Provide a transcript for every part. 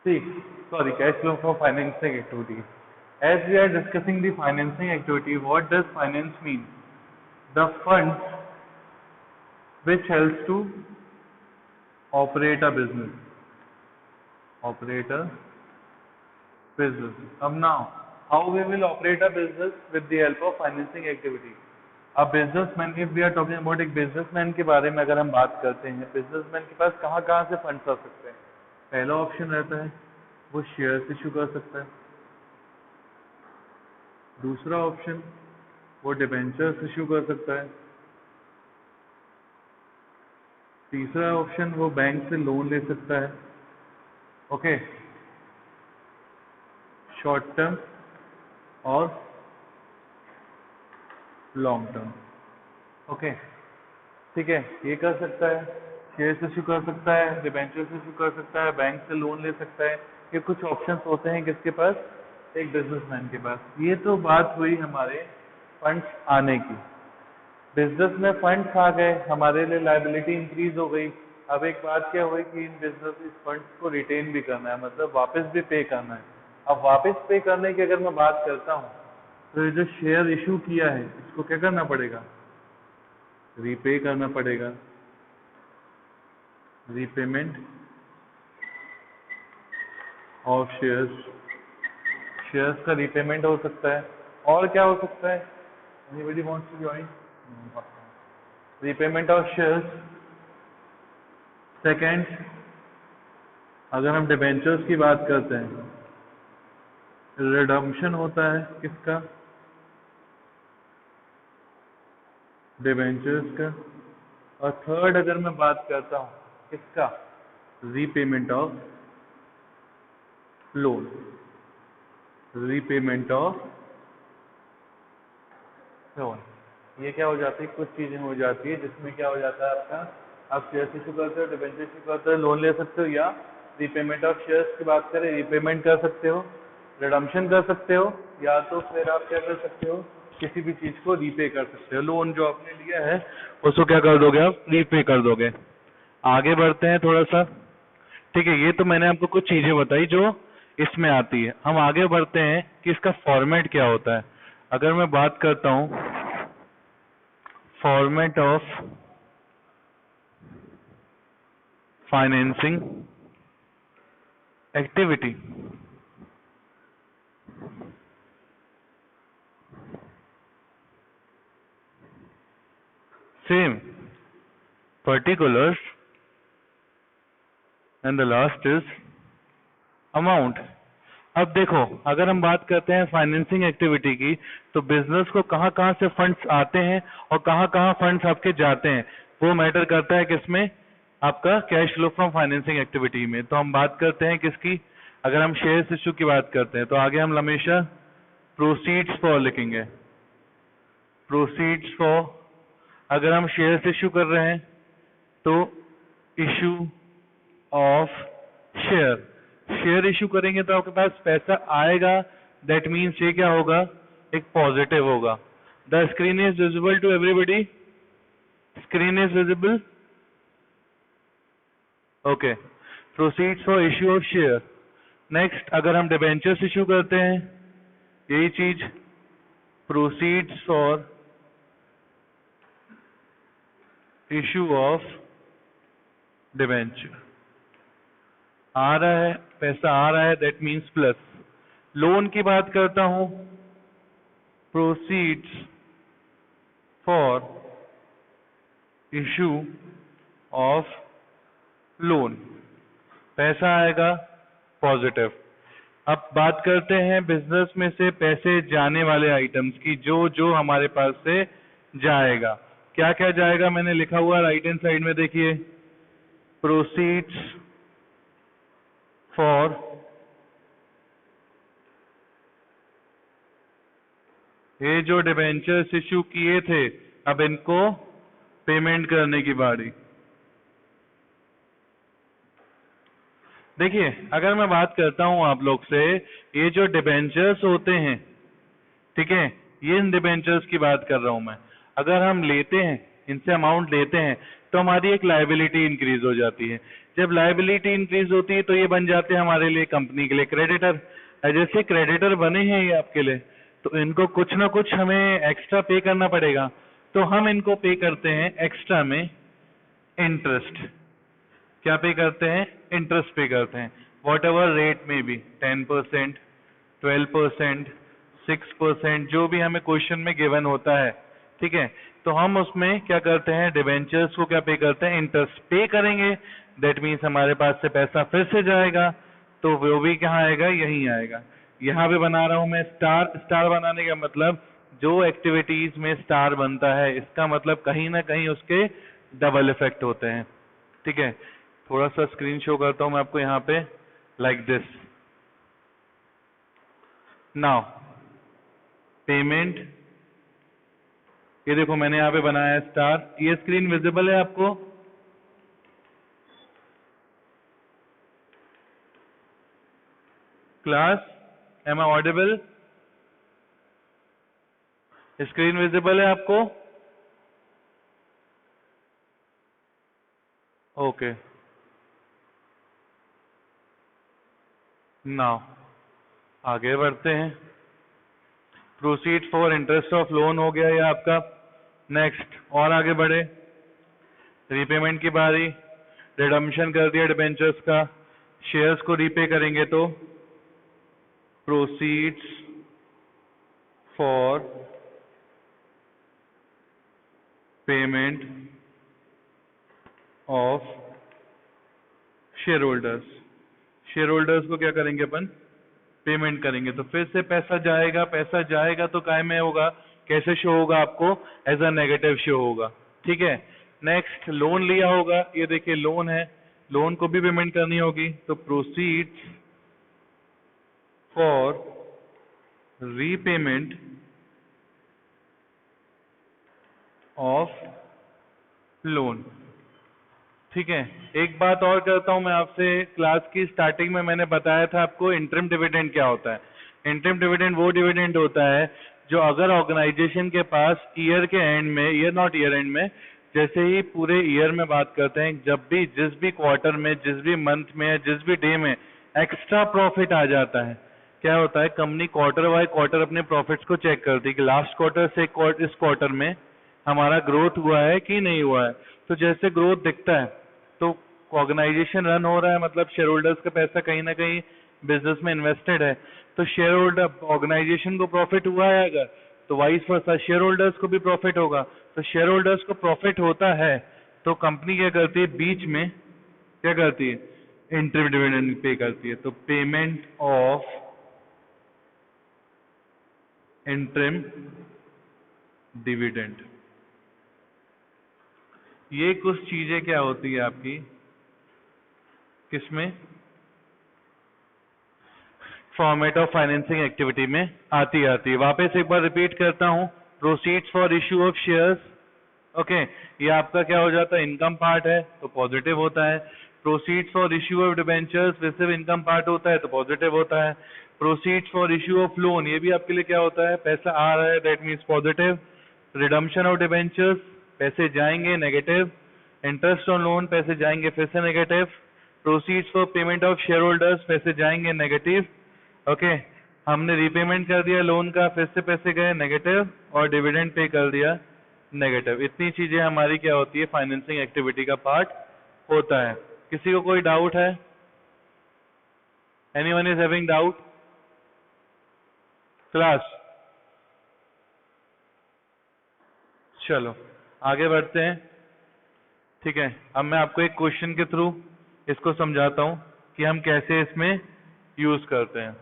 See, sorry, cash flow from financing activity. As we are discussing the financing activity, what does finance mean? The funds which helps to operate a business. Operate a business. Now, how we will operate a business with the help of financing activity? A businessman, if we are talking about एक businessman के बारे में अगर हम बात करते हैं, businessman के पास कहाँ कहाँ से फंड्स आ सकते हैं? पहला ऑप्शन रहता है वो शेयर्स इशू कर सकता है, दूसरा ऑप्शन वो डिबेंचर्स इशू कर सकता है, तीसरा ऑप्शन वो बैंक से लोन ले सकता है, ओके, शॉर्ट टर्म और लॉन्ग टर्म, ओके, ठीक है, ये कर सकता है, शेयर्स इशू कर सकता है, डिबेंचर्स इशू कर सकता है, बैंक से लोन ले सकता है। ये कुछ ऑप्शंस होते हैं किसके पास? एक बिजनेसमैन के पास। ये तो बात हुई हमारे फंड्स आने की। बिजनेस में फंड्स आ गए, हमारे लिए लायबिलिटी इंक्रीज हो गई। अब एक बात क्या हुई कि इन बिजनेस इस फंड्स को रिटेन भी करना है, मतलब वापस भी पे करना है। अब वापस पे करने की अगर मैं बात करता हूँ तो ये जो शेयर इशू किया है इसको क्या करना पड़ेगा? रीपे करना पड़ेगा। रीपेमेंट ऑफ शेयर्स, शेयर्स का रीपेमेंट हो सकता है। और क्या हो सकता है? Anybody wants to join? Repayment of shares. Second, अगर हम डिबेंचर्स की बात करते हैं, रिडम्पशन होता है किसका? डिबेंचर्स का। और थर्ड अगर मैं बात करता हूँ किसका? Repayment of loan. Repayment of loan, ये क्या हो जाती है? कुछ चीजें हो जाती है जिसमें क्या हो जाता है आपका, आप शेयर्स इशू करते हो, डिबेंचर इशू करते हो, लोन ले सकते हो, या रीपेमेंट ऑफ शेयर्स की बात करें, रीपेमेंट कर सकते हो, रिडम्पशन कर सकते हो, या तो फिर आप क्या कर सकते हो, किसी भी चीज को रीपे कर सकते हो। लोन जो आपने लिया है उसको क्या कर दोगे आप? रीपे कर दोगे। आगे बढ़ते हैं थोड़ा सा, ठीक है। ये तो मैंने आपको कुछ चीजें बताई जो इसमें आती है। हम आगे बढ़ते हैं कि इसका फॉर्मेट क्या होता है। अगर मैं बात करता हूं format of financing activity, same particulars and the last is amount. अब देखो, अगर हम बात करते हैं फाइनेंसिंग एक्टिविटी की, तो बिजनेस को कहाँ कहाँ से फंड्स आते हैं और कहाँ कहाँ फंड्स आपके जाते हैं, वो मैटर करता है किसमें? आपका cash flow from financing activity में। तो हम बात करते हैं किसकी? अगर हम शेयर्स इशू की बात करते हैं तो आगे हम हमेशा प्रोसीड्स फॉर लिखेंगे। प्रोसीड्स फॉर, अगर हम शेयर्स इशू कर रहे हैं तो issue of share. Share issue करेंगे तो आपके पास पैसा आएगा, दैट मीन्स ये क्या होगा? एक पॉजिटिव होगा। The screen is visible to everybody? Screen is visible? Okay. Proceeds for issue of share. Next, अगर हम डिबेंचर्स इशू करते हैं, यही चीज, proceeds for issue of debenture. आ रहा है, पैसा आ रहा है, दैट मीन्स प्लस। लोन की बात करता हूं, proceeds for issue of loan, पैसा आएगा पॉजिटिव। अब बात करते हैं बिजनेस में से पैसे जाने वाले आइटम्स की, जो जो हमारे पास से जाएगा। क्या क्या जाएगा मैंने लिखा हुआ राइट हैंड साइड में, देखिए, प्रोसीड्स फॉर ये जो डिबेंचर्स इशू किए थे, अब इनको पेमेंट करने की बारी। देखिए, अगर मैं बात करता हूं आप लोग से, ये जो डिबेंचर्स होते हैं, ठीक है, ये इन डिबेंचर्स की बात कर रहा हूं मैं। अगर हम लेते हैं इनसे अमाउंट लेते हैं, तो हमारी एक लायबिलिटी इंक्रीज हो जाती है। जब लायबिलिटी इंक्रीज होती है तो ये बन जाते हैं हमारे लिए, कंपनी के लिए क्रेडिटर। जैसे क्रेडिटर बने हैं ये आपके लिए, तो इनको कुछ ना कुछ हमें एक्स्ट्रा पे करना पड़ेगा, तो हम इनको पे करते हैं एक्स्ट्रा में इंटरेस्ट। क्या पे करते हैं? इंटरेस्ट पे करते हैं, वॉट एवर रेट में भी, 10%, 12%, 6%, जो भी हमें क्वेश्चन में गिवन होता है, ठीक है। तो हम उसमें क्या करते हैं, डिबेंचर्स को क्या पे करते हैं, इंटरेस्ट पे करेंगे। दैट मीन्स हमारे पास से पैसा फिर से जाएगा, तो वो भी कहाँ आएगा, यहीं आएगा। यहाँ पे बना रहा हूं मैं स्टार। स्टार बनाने का मतलब, जो एक्टिविटीज में स्टार बनता है, इसका मतलब कहीं ना कहीं उसके डबल इफेक्ट होते हैं, ठीक है। थोड़ा सा स्क्रीन शो करता हूं मैं आपको यहाँ पे, लाइक दिस। नाउ पेमेंट, ये देखो मैंने यहाँ पे बनाया है स्टार। ये स्क्रीन विजिबल है आपको? Class, am I audible? Screen visible है आपको? ओके, नाउ आगे बढ़ते हैं। Proceed for interest of loan हो गया ये आपका। नेक्स्ट और आगे बढ़े, रीपेमेंट की बारी। रिडम्पशन कर दिया डिबेंचर्स का, शेयर्स को रीपे करेंगे, तो proceeds for payment of share holders. Share holders को क्या करेंगे अपन, पेमेंट करेंगे। तो फिर से पैसा जाएगा, पैसा जाएगा तो काय में होगा, कैसे शो होगा आपको, एज अ नेगेटिव शो होगा, ठीक है। नेक्स्ट लोन लिया होगा, ये देखिए लोन है, लोन को भी पेमेंट करनी होगी, तो proceeds for repayment of loan, ठीक है। एक बात और करता हूं मैं आपसे, क्लास की स्टार्टिंग में मैंने बताया था आपको इंटरिम डिविडेंड क्या होता है। इंटरिम डिविडेंड वो डिविडेंड होता है जो अगर ऑर्गेनाइजेशन के पास ईयर के एंड में, ईयर नॉट ईयर एंड में, जैसे ही पूरे ईयर में बात करते हैं, जब भी जिस भी क्वार्टर में, जिस भी मंथ में, जिस भी डे में एक्स्ट्रा प्रॉफिट आ जाता है, क्या होता है, कंपनी क्वार्टर बाय क्वार्टर अपने प्रॉफिट्स को चेक करती है कि लास्ट क्वार्टर से इस क्वार्टर में हमारा ग्रोथ हुआ है कि नहीं हुआ है। तो जैसे ग्रोथ दिखता है तो ऑर्गेनाइजेशन रन हो रहा है, मतलब शेयर होल्डर्स का पैसा कहीं ना कहीं बिजनेस में इन्वेस्टेड है, तो शेयर होल्डर, ऑर्गेनाइजेशन को प्रॉफिट हुआ है अगर, तो वाइस वर्सा शेयर होल्डर्स को भी प्रॉफिट होगा। तो शेयर होल्डर्स को प्रॉफिट होता है तो कंपनी क्या करती है, बीच में क्या करती है, इंटरिम डिविडेंड पे करती है। तो पेमेंट ऑफ इंटरिम डिविडेंड, ये कुछ चीजें क्या होती है आपकी, किसमें, फॉर्मेट ऑफ फाइनेंसिंग एक्टिविटी में आती है। वापस एक बार रिपीट करता हूं, proceeds for issue of shares, okay, ये आपका क्या हो जाता है, इनकम पार्ट है तो पॉजिटिव होता है। Proceeds for issue of debentures, वैसे भी इनकम पार्ट होता है तो पॉजिटिव होता है। Proceeds for issue of loan, ये भी आपके लिए क्या होता है, पैसा आ रहा है, that means positive. Redemption of debentures, पैसे जाएंगे, नेगेटिव। इंटरेस्ट ऑन लोन, पैसे जाएंगे फिर से negative. Proceeds for payment of share holders, पैसे जाएंगे नेगेटिव, ओके। हमने रीपेमेंट कर दिया लोन का, फिर से पैसे गए नेगेटिव, और डिविडेंड पे कर दिया नेगेटिव। इतनी चीजें हमारी क्या होती है, फाइनेंसिंग एक्टिविटी का पार्ट होता है। किसी को कोई डाउट है? Anyone is having doubt? Class, चलो आगे बढ़ते हैं, ठीक है। अब मैं आपको एक क्वेश्चन के थ्रू इसको समझाता हूं कि हम कैसे इसमें यूज करते हैं।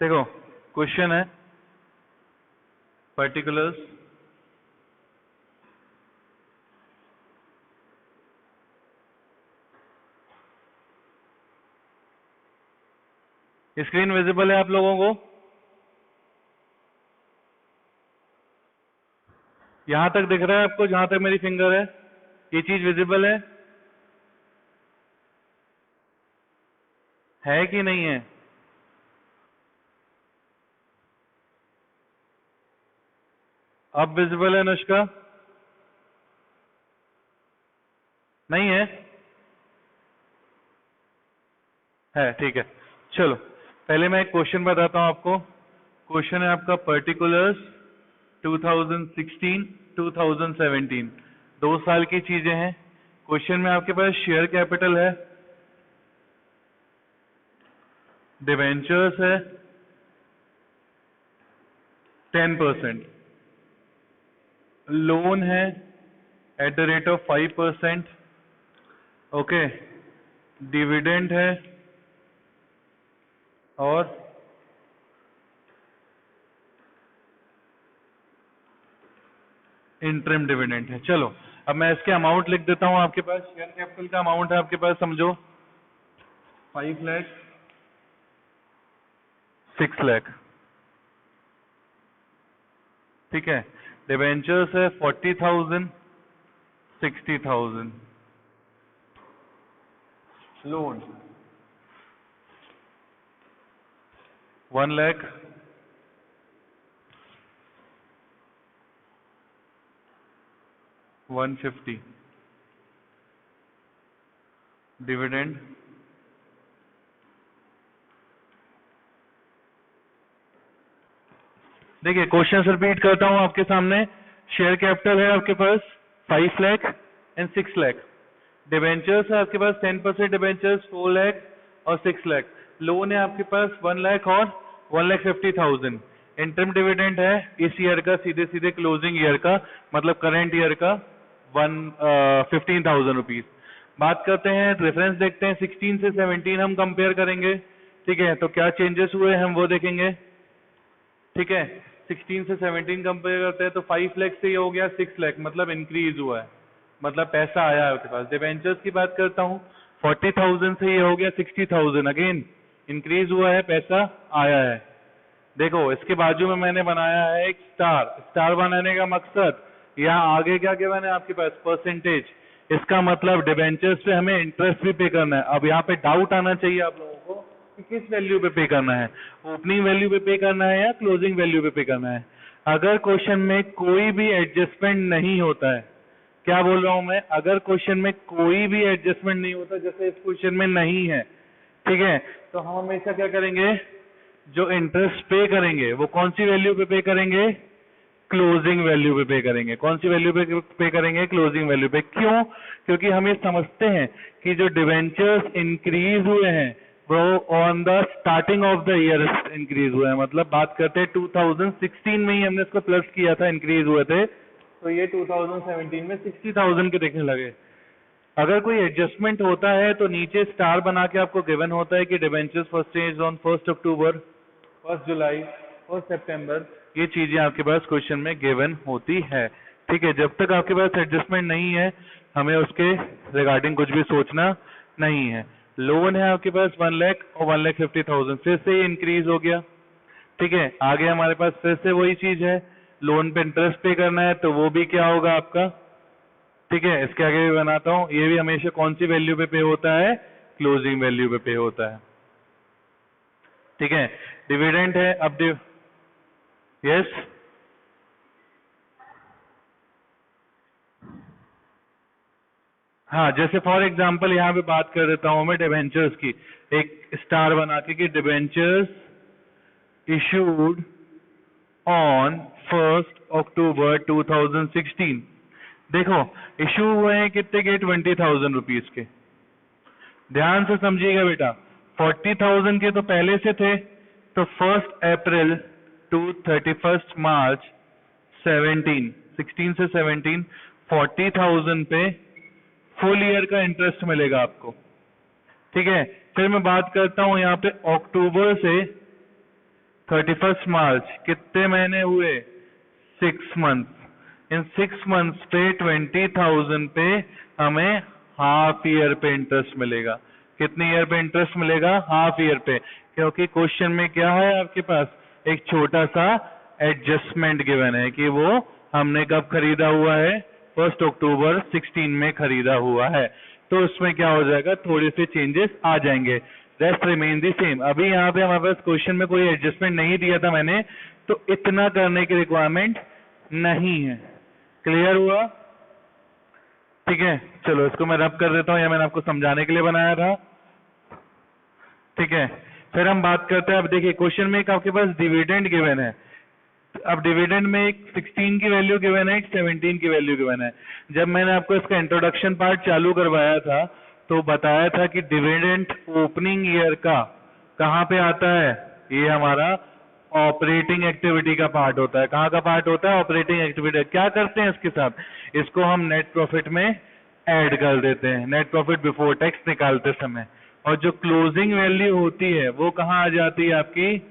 देखो क्वेश्चन है, पर्टिकुलर्स स्क्रीन विजिबल है आप लोगों को? यहां तक दिख रहा है आपको, जहां तक मेरी फिंगर है? ये चीज विजिबल है कि नहीं है? अब विजिबल है अनुष्का? नहीं है? है, ठीक है। चलो पहले मैं एक क्वेश्चन बताता हूं आपको। क्वेश्चन है आपका पर्टिकुलर्स 2016 2017, 2 साल की चीजें हैं। क्वेश्चन में आपके पास शेयर कैपिटल है, डिवेंचर्स है 10%, लोन है at the rate of 5%, okay, dividend है और इंटरिम डिविडेंड है। चलो अब मैं इसके अमाउंट लिख देता हूं आपके पास। शेयर कैपिटल का अमाउंट है आपके पास, समझो 5 लाख, 6 लाख, ठीक है। डिवेंचर्स है 40,000, 60,000, लोन 1 लाख, 150, डिविडेंड देखिए क्वेश्चन रिपीट करता हूं आपके सामने। शेयर कैपिटल है आपके पास 5 लाख एंड 6 लाख, डिवेंचर्स है आपके पास 10% डिवेंचर्स 4 लाख और 6 लाख, लोन है आपके पास 1 लाख और 1,50,000, इंटरम डिविडेंड है इस ईयर का, सीधे सीधे क्लोजिंग ईयर का, मतलब करंट ईयर का 15,000 रुपीज। बात करते हैं, रेफरेंस देखते हैं, 16 से 17 हम कंपेयर करेंगे, ठीक है। तो क्या चेंजेस हुए हम वो देखेंगे, ठीक है। 16 से 17 कंपेयर करते हैं तो 5 लाख से ये हो गया 6 लाख, मतलब इंक्रीज हुआ है, मतलब पैसा आया है आपके पास। डिवेंचर्स की बात करता हूँ, 40,000 से ये हो गया 60,000, अगेन इंक्रीज हुआ है, पैसा आया है। देखो इसके बाजू में मैंने बनाया है एक स्टार। स्टार बनाने का मकसद, यहाँ आगे क्या क्या मैंने आपके पास परसेंटेज, इसका मतलब डिवेंचर्स पे हमें इंटरेस्ट भी पे करना है। अब यहाँ पे डाउट आना चाहिए आप लोगों को कि किस वैल्यू पे करना है, ओपनिंग वैल्यू पे करना है या क्लोजिंग वैल्यू पे करना है। अगर क्वेश्चन में कोई भी एडजस्टमेंट नहीं होता है, क्या बोल रहा हूं मैं, अगर क्वेश्चन में कोई भी एडजस्टमेंट नहीं होता, जैसे इस क्वेश्चन में नहीं है, ठीक है, तो हम हमेशा क्या करेंगे, जो इंटरेस्ट पे करेंगे वो कौन सी वैल्यू पे करेंगे, क्लोजिंग वैल्यू पे करेंगे। कौन सी वैल्यू पे करेंगे, क्लोजिंग वैल्यू पे। क्यों? क्योंकि हम ये समझते हैं कि जो डिवेंचर्स इंक्रीज हुए हैं वो on the starting of the year increase हुए हैं, मतलब बात करते हैं 2016 में ही हमने इसको प्लस किया था, इंक्रीज हुए थे, तो ये 2017 में 60,000 के देखने लगे। अगर कोई एडजस्टमेंट होता है तो नीचे स्टार बना के आपको गिवन होता है कि डिवेंचर्स परचेज ऑन 1 अक्टूबर, 1 जुलाई, 1 सितंबर, ये चीजें आपके पास क्वेश्चन में गिवन होती है, ठीक है। जब तक आपके पास एडजस्टमेंट नहीं है हमें उसके रिगार्डिंग कुछ भी सोचना नहीं है। लोन है आपके पास 1 लाख और 1,50,000, फिर से इंक्रीज हो गया, ठीक है। आगे हमारे पास फिर से वही चीज है, लोन पे इंटरेस्ट पे करना है तो वो भी क्या होगा आपका, ठीक है। इसके आगे भी बनाता हूं, ये भी हमेशा कौन सी वैल्यू पे होता है, क्लोजिंग वैल्यू पे होता है, ठीक है। डिविडेंड है, अब यस, हाँ, जैसे फॉर एग्जांपल यहाँ पे बात कर देता हूं मैं डिवेंचर्स की, एक स्टार बना के, डिवेंचर्स इशूड ऑन 1 अक्टूबर 2016। देखो इशू हुए हैं कितने के, 20,000 रुपीज के। ध्यान से समझिएगा बेटा, 40,000 के तो पहले से थे, तो 1 अप्रैल टू 31 मार्च 17, 16 से 17, 40,000 पे फुल ईयर का इंटरेस्ट मिलेगा आपको, ठीक है। फिर मैं बात करता हूं यहाँ पे अक्टूबर से 31 मार्च, कितने महीने हुए, 6 मंथ। इन 6 मंथ्स पे 20,000 पे हमें हाफ ईयर पे इंटरेस्ट मिलेगा। कितने ईयर पे इंटरेस्ट मिलेगा, हाफ ईयर पे, क्योंकि क्वेश्चन में क्या है आपके पास, एक छोटा सा एडजस्टमेंट गिवन है कि वो हमने कब खरीदा हुआ है? 1 अक्टूबर 16 में खरीदा हुआ है। तो उसमें क्या हो जाएगा, थोड़े से चेंजेस आ जाएंगे, रेस्ट रिमेन दी सेम। अभी यहाँ पे हमारे पास क्वेश्चन में कोई एडजस्टमेंट नहीं दिया था मैंने, तो इतना करने की रिक्वायरमेंट नहीं है। क्लियर हुआ? ठीक है, चलो इसको मैं रब कर देता हूँ, या मैंने आपको समझाने के लिए बनाया था। ठीक है, फिर हम बात करते हैं। अब देखिए क्वेश्चन में एक आपके पास डिविडेंड गिवन है। अब डिविडेंड में एक 16 की वैल्यू गिवन है, एक 17 की वैल्यू गिवन है। जब मैंने आपको इसका इंट्रोडक्शन पार्ट चालू करवाया था तो बताया था कि डिविडेंड ओपनिंग ईयर का कहाँ पे आता है? ये हमारा ऑपरेटिंग एक्टिविटी का पार्ट होता है। कहाँ का पार्ट होता है? Operating activity. क्या करते हैं इसके साथ? इसको हम नेट प्रॉफिट में ऐड कर देते हैं, नेट प्रॉफिट बिफोर टैक्स निकालते समय। और जो क्लोजिंग वैल्यू होती है वो कहाँ आ जाती है? आपकी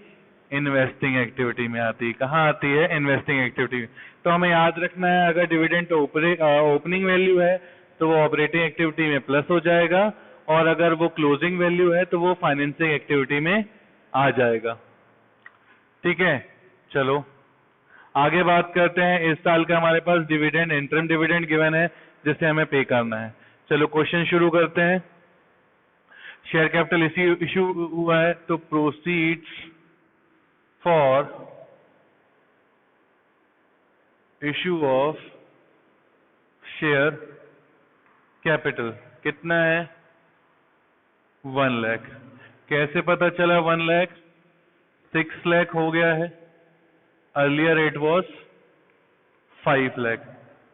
इन्वेस्टिंग एक्टिविटी में आती है। कहाँ आती है? इन्वेस्टिंग एक्टिविटी में। तो हमें याद रखना है, अगर डिविडेंड ओपनिंग वैल्यू है तो वो ऑपरेटिंग एक्टिविटी में प्लस हो जाएगा, और अगर वो क्लोजिंग वैल्यू है तो वो फाइनेंसिंग एक्टिविटी में आ जाएगा। ठीक है, चलो आगे बात करते हैं। इस साल का हमारे पास डिविडेंड, इंटरम डिविडेंड गिवन है जिसे हमें पे करना है। चलो क्वेश्चन शुरू करते हैं। शेयर कैपिटल इश्यू हुआ है, तो proceeds for issue of share capital कितना है? 1 लाख। कैसे पता चला 1 लाख? 6 लाख हो गया है, अर्लियर इट वॉज 5 लाख,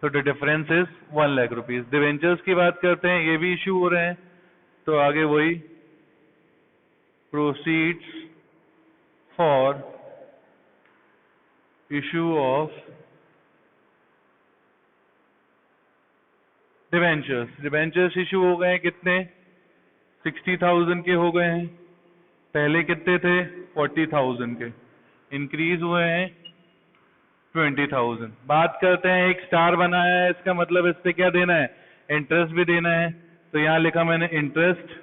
तो the difference is 1 lakh rupees. Debentures की बात करते हैं, ये भी इश्यू हो रहे हैं, तो आगे वही proceeds for issue of debentures. Debentures issue हो गए हैं कितने? 60,000 के हो गए हैं। पहले कितने थे? 40,000 के। इंक्रीज हुए हैं 20,000। बात करते हैं, एक स्टार बनाया है, इसका मतलब इस पे क्या देना है? इंटरेस्ट भी देना है। तो यहां लिखा मैंने इंटरेस्ट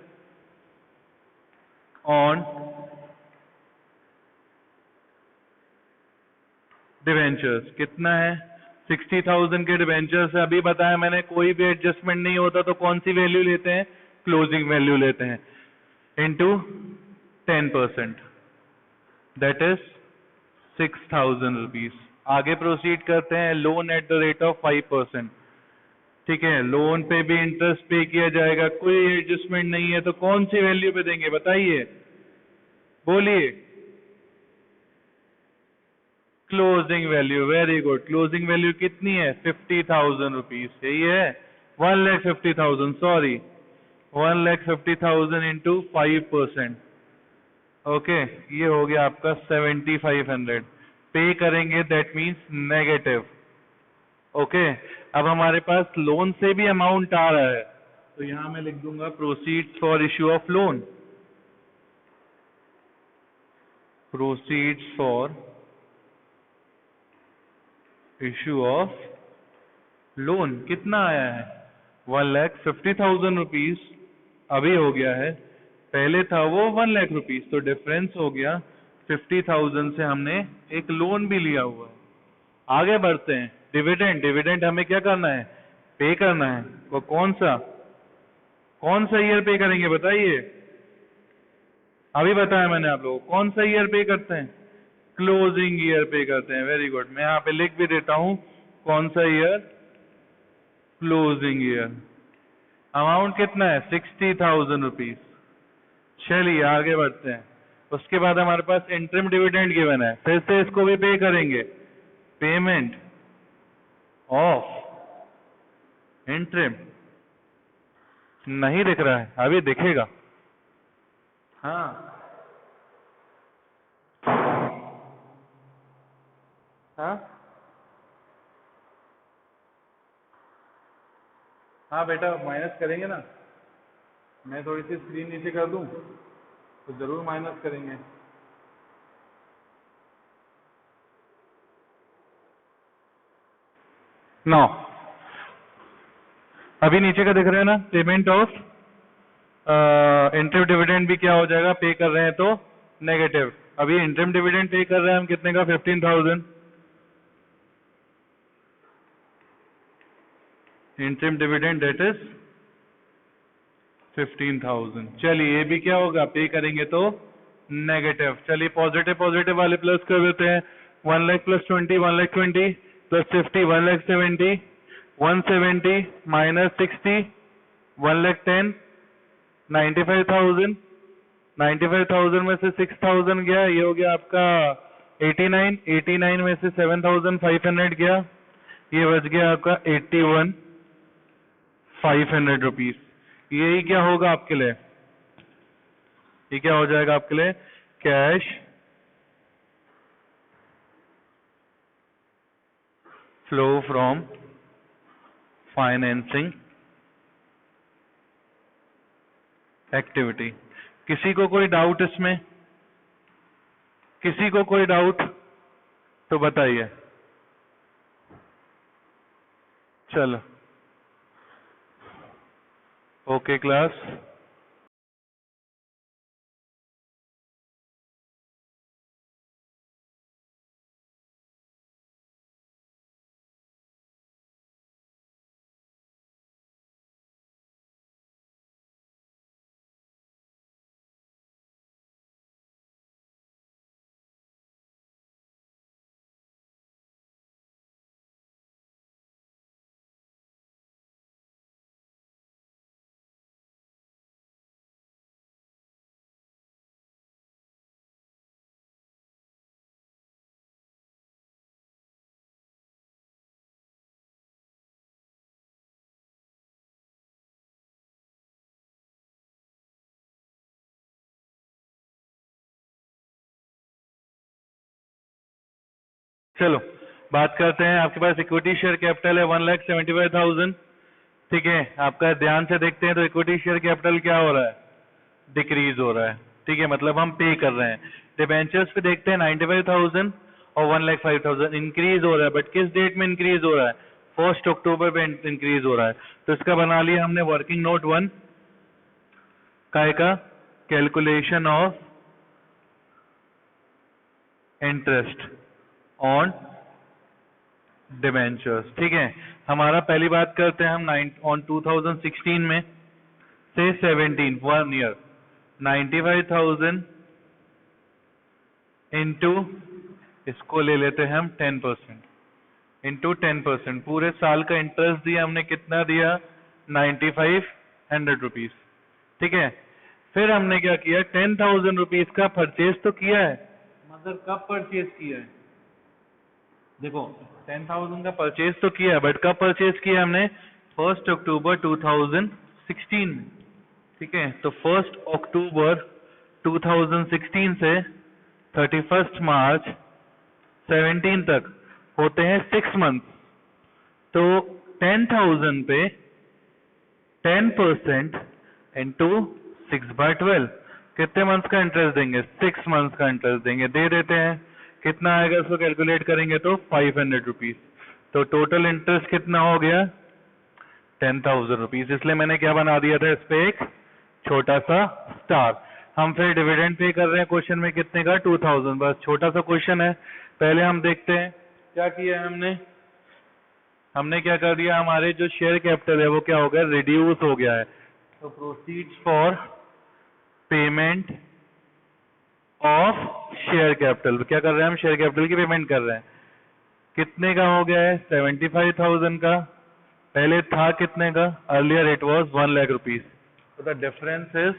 ऑन डिवेंचर्स। कितना है? 60,000 के डिवेंचर्स है। अभी बताया मैंने, कोई भी एडजस्टमेंट नहीं होता तो कौन सी वैल्यू लेते हैं? क्लोजिंग वैल्यू लेते हैं, इनटू 10%, दैट इज 6,000 रुपीज। आगे प्रोसीड करते हैं। Loan at the rate of 5%। ठीक है, लोन पे भी इंटरेस्ट पे किया जाएगा, कोई एडजस्टमेंट नहीं है, तो कौन सी वैल्यू पे देंगे बताइए, बोलिए। Closing value, very good. Closing value कितनी है? 50,000 रुपीज। यही है, 1,50,000, सॉरी 1,50,000 इंटू 5%। ओके, ये हो गया आपका 7,500 पे करेंगे, दैट मीन्स नेगेटिव। ओके, अब हमारे पास लोन से भी अमाउंट आ रहा है, तो यहां मैं लिख दूंगा proceeds for issue of loan. Proceeds for issue of loan कितना आया है? 1,50,000 रुपीज अभी हो गया है, पहले था वो 1 लाख रुपीज, तो डिफरेंस हो गया 50,000 से हमने एक लोन भी लिया हुआ है। आगे बढ़ते हैं। डिविडेंड, डिविडेंड हमें क्या करना है? पे करना है। वो कौन सा ईयर पे करेंगे बताइए? अभी बताया मैंने आप लोगों को, कौन सा ईयर पे करते हैं? क्लोजिंग ईयर पे करते हैं। वेरी गुड, मैं यहाँ पे लिख भी देता हूं कौन सा ईयर? Closing year. अमाउंट कितना है? 60,000 रुपीज। चलिए आगे बढ़ते हैं। उसके बाद हमारे पास इंटरिम डिविडेंड गिवन है, फिर से इसको भी पे करेंगे। पेमेंट ऑफ इंटरिम नहीं दिख रहा है, अभी दिखेगा। हाँ हाँ हाँ बेटा, माइनस करेंगे ना। मैं थोड़ी सी स्क्रीन नीचे कर दूं तो जरूर माइनस करेंगे। नो, अभी नीचे का दिख रहा है ना? पेमेंट ऑफ इंटरिम डिविडेंड भी क्या हो जाएगा? पे कर रहे हैं तो नेगेटिव। अभी इंटरिम डिविडेंड पे कर रहे हैं हम कितने का? 15,000। Interim dividend date is 15,000। चलिए ये भी क्या होगा, पे करेंगे तो नेगेटिव। चलिए पॉजिटिव पॉजिटिव वाले प्लस कर देते हैं। 1 lakh plus 20, 1 lakh 20 plus 50, 1 lakh 70, 170 minus 60, 1 lakh 10, 95,000। 95,000 में से 6,000 गया, ये हो गया आपका 89। 89 में से 7,500 गया, ये बच गया आपका 81,500 रुपीज। यही क्या होगा आपके लिए, ये क्या हो जाएगा आपके लिए, cash flow from financing activity. किसी को कोई डाउट इसमें, किसी को कोई डाउट तो बताइए। चलो ओके क्लास। चलो बात करते हैं, आपके पास इक्विटी शेयर कैपिटल है 1,75,000। ठीक है, आपका ध्यान से देखते हैं तो इक्विटी शेयर कैपिटल क्या हो रहा है, डिक्रीज हो रहा है। ठीक है, मतलब हम पे कर रहे हैं। डिबेंचर्स पे देखते हैं 95,000 और 1,05,000 इंक्रीज हो रहा है, बट किस डेट में इंक्रीज हो रहा है, 1 अक्टूबर पे इंक्रीज हो रहा है। तो इसका बना लिया हमने वर्किंग नोट 1 काय का, calculation of interest on debentures. ठीक है, हमारा पहली बात करते हैं हम ऑन 2016 में से 17 1 ईयर 95,000 इंटू, इसको ले लेते हैं हम 10% इंटू 10%, पूरे साल का इंटरेस्ट दिया हमने, कितना दिया 9,500 रुपीज। ठीक है, फिर हमने क्या किया, 10,000 रुपीज का परचेज तो किया है, मगर कब परचेज किया है, देखो 10,000 का परचेज तो किया है, बट कब परचेज किया हमने, 1 अक्टूबर 2016 में। ठीक है, तो 1 अक्टूबर 2016 से 31 मार्च 17 तक होते हैं 6 मंथ। तो 10,000 पे 10% इंटू 6/12 कितने मंथ्स का इंटरेस्ट देंगे, 6 मंथ्स का इंटरेस्ट देंगे। दे देते हैं, कितना आएगा इसको कैलकुलेट करेंगे तो 500 रुपीज। तो टोटल इंटरेस्ट कितना हो गया 10,000 रुपीज। इसलिए मैंने क्या बना दिया था, इस पे एक छोटा सा स्टार। हम फिर डिविडेंड पे कर रहे हैं, क्वेश्चन में कितने का 2,000, बस छोटा सा क्वेश्चन है। पहले हम देखते हैं क्या किया है हमने क्या कर दिया, हमारे जो शेयर कैपिटल है वो क्या हो गया, रिड्यूस हो गया है। तो proceeds for payment of share capital, क्या कर रहे हैं हम, शेयर कैपिटल की पेमेंट कर रहे हैं। कितने का हो गया है, 75,000 का। पहले था कितने का, earlier it was 1 lakh rupees. तो the difference is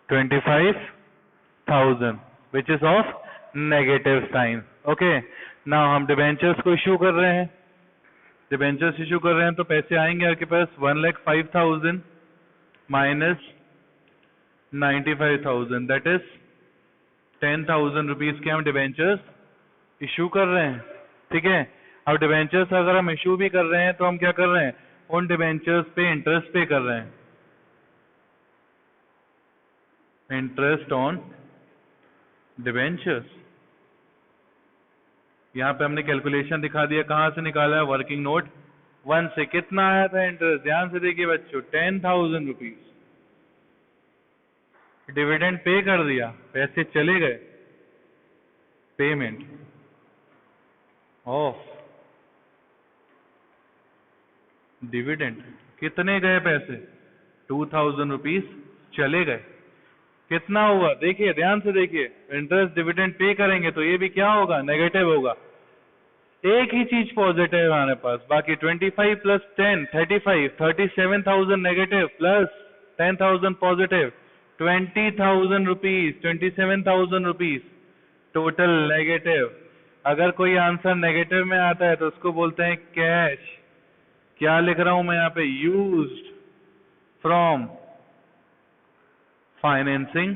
25,000 which is of negative sign. Okay, now हम डिबेंचर्स को इश्यू कर रहे हैं। डिबेंचर्स इश्यू कर रहे हैं तो पैसे आएंगे आपके पास 1,05,000 माइनस 95,000, दैट इज 10,000 रुपीज के हम डिबेंचर्स इश्यू कर रहे हैं। ठीक है, अब डिबेंचर्स अगर हम इश्यू भी कर रहे हैं तो हम क्या कर रहे हैं, उन डिबेंचर्स पे इंटरेस्ट पे कर रहे हैं, इंटरेस्ट ऑन डिबेंचर्स। यहाँ पे हमने कैलकुलेशन दिखा दिया, कहाँ से निकाला है, वर्किंग नोट 1 से। कितना आया था इंटरेस्ट, ध्यान से देखिए बच्चों, 10,000 रुपीज। डिविडेंड पे कर दिया, पैसे चले गए, पेमेंट ऑफ डिविडेंड कितने गए पैसे? 2000 रुपीज चले गए। कितना हुआ देखिए, ध्यान से देखिए, इंटरेस्ट डिविडेंड पे करेंगे तो ये भी क्या होगा? नेगेटिव होगा। एक ही चीज पॉजिटिव है हमारे पास, बाकी 25 plus 10 35, 37,000 negative plus 10,000 positive, 20,000 rupees, 27,000 rupees total negative. अगर कोई आंसर नेगेटिव में आता है तो उसको बोलते हैं कैश। क्या लिख रहा हूं मैं यहाँ पे? Used from financing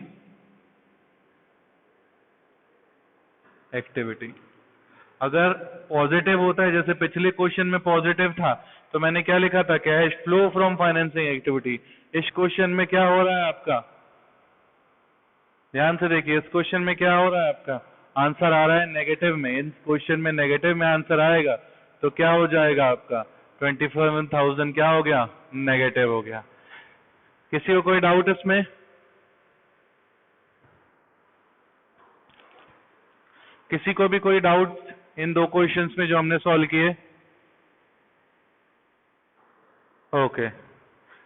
activity. अगर पॉजिटिव होता है, जैसे पिछले क्वेश्चन में पॉजिटिव था, तो मैंने क्या लिखा था? Cash flow from financing activity. इस क्वेश्चन में क्या हो रहा है आपका? ध्यान से देखिए, इस क्वेश्चन में क्या हो रहा है आपका? आंसर आ रहा है नेगेटिव में। इस क्वेश्चन में नेगेटिव में आंसर आएगा तो क्या हो जाएगा आपका? 27,000 क्या हो गया? नेगेटिव हो गया। किसी को कोई डाउट इसमें? किसी को भी कोई डाउट इन दो क्वेश्चंस में जो हमने सॉल्व किए? Okay.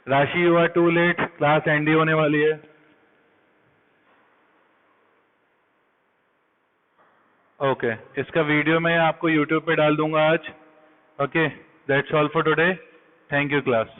Rashi, you are too late, class end होने वाली है। ओके, इसका वीडियो मैं आपको यूट्यूब पे डाल दूंगा आज। Okay, that's all for today. Thank you class.